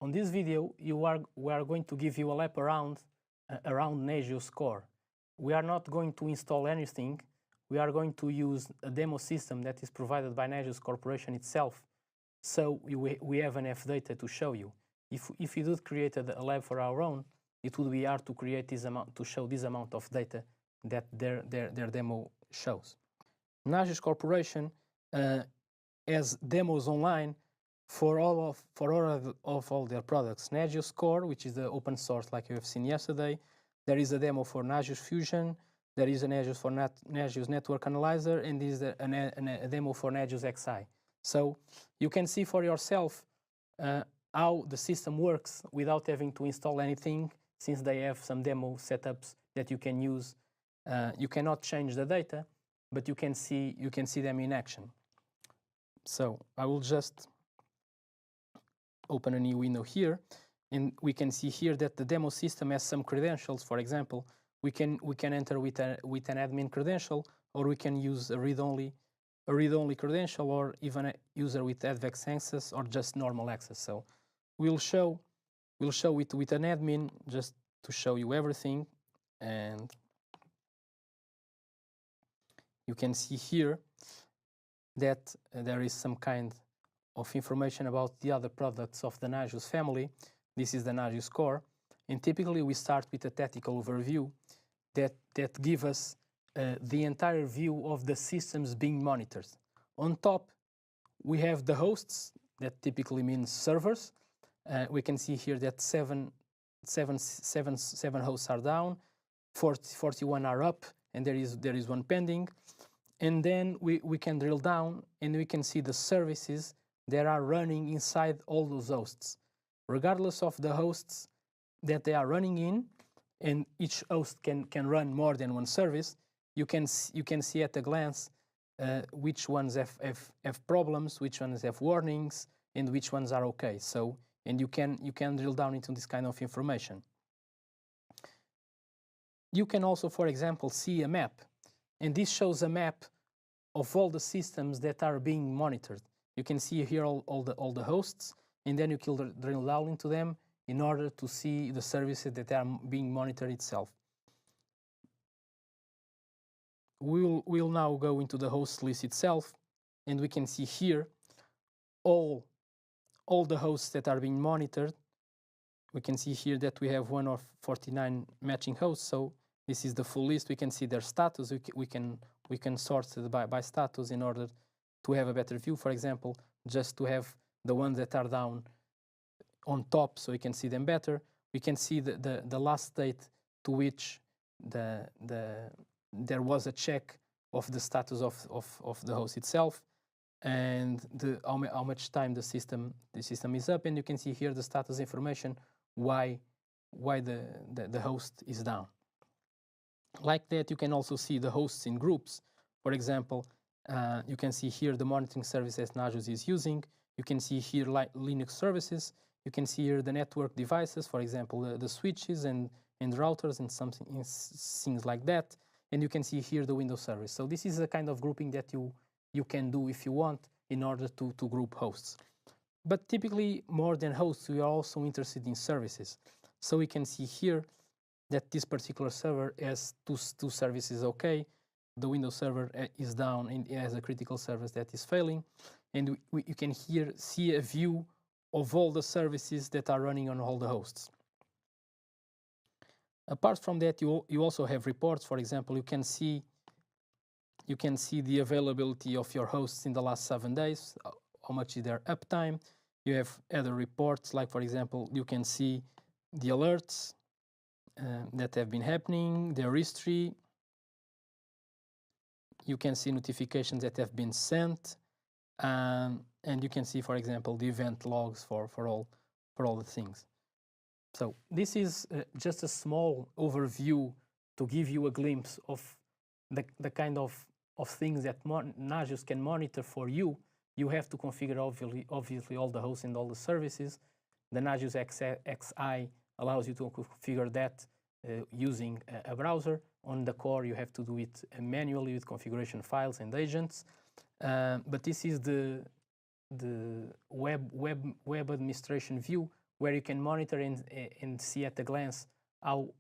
On this video, we are going to give you a lap around Nagios Core. We are not going to install anything. We are going to use a demo system that is provided by Nagios Corporation itself. So we have enough data to show you. If we did create a lab for our own, it would be hard to create this amount, to show this amount of data that their demo shows. Nagios Corporation has demos online for all of their products. Nagios Core, which is the open source like you have seen yesterday. There is a demo for Nagios Fusion. There is a Nagios for Nagios Network Analyzer, and there is a demo for Nagios XI. So you can see for yourself how the system works without having to install anything, since they have some demo setups that you can use. You cannot change the data, but you can see them in action. So I will just open a new window here, and we can see here that the demo system has some credentials. For example, we can enter with an admin credential, or we can use a read-only credential, or even a user with advanced access or just normal access. So we'll show it with an admin just to show you everything. And you can see here that there is some kind of information about the other products of the Nagios family. This is the Nagios Core, and typically we start with a tactical overview that gives us the entire view of the systems being monitored. On top, we have the hosts, that typically means servers. We can see here that seven hosts are down, 41 are up, and there is one pending. And then we can drill down and we can see the services that are running inside all those hosts. Regardless of the hosts that they are running in, and each host can run more than one service, you can see at a glance which ones have problems, which ones have warnings, and which ones are okay. So, and you can drill down into this kind of information. You can also, for example, see a map, and this shows a map of all the systems that are being monitored. You can see here all the hosts, and then you can drill down into them in order to see the services that are being monitored itself. We'll now go into the host list itself, and we can see here all the hosts that are being monitored. We can see here that we have 1 of 49 matching hosts, so this is the full list. We can see their status. We can sort it by status in order to have a better view. For example, just to have the ones that are down on top so we can see them better. We can see the last date to which there was a check of the status of the host itself, and how much time the system is up. And you can see here the status information, why the host is down. Like that, you can also see the hosts in groups. For example, you can see here the monitoring services Nagios is using. You can see here Linux services. You can see here the network devices, for example, the switches and routers and things like that. And you can see here the Windows service. So this is a kind of grouping that you can do if you want in order to group hosts. But typically, more than hosts, we are also interested in services. So we can see here that this particular server has two services okay. The Windows server is down and it has a critical service that is failing. And you can here see a view of all the services that are running on all the hosts. Apart from that, you also have reports. For example, you can see the availability of your hosts in the last 7 days, how much is their uptime. You have other reports, like for example, you can see the alerts that have been happening, their history. You can see notifications that have been sent, and you can see, for example, the event logs for all the things. So this is just a small overview to give you a glimpse of the kind of things that Nagios can monitor for you. You have to configure obviously all the hosts and all the services. The Nagios XI allows you to configure that using a browser. On the core, you have to do it manually with configuration files and agents. But this is the web administration view where you can monitor and see at a glance how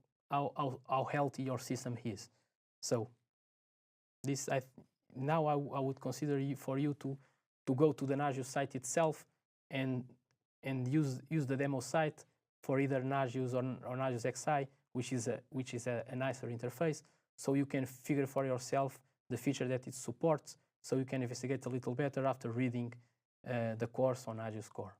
healthy your system is. So this now I would consider for you to go to the Nagios site itself and use the demo site for either Nagios or Nagios XI, which is a nicer interface, so you can figure for yourself the feature that it supports, so you can investigate a little better after reading the course on Nagios Core.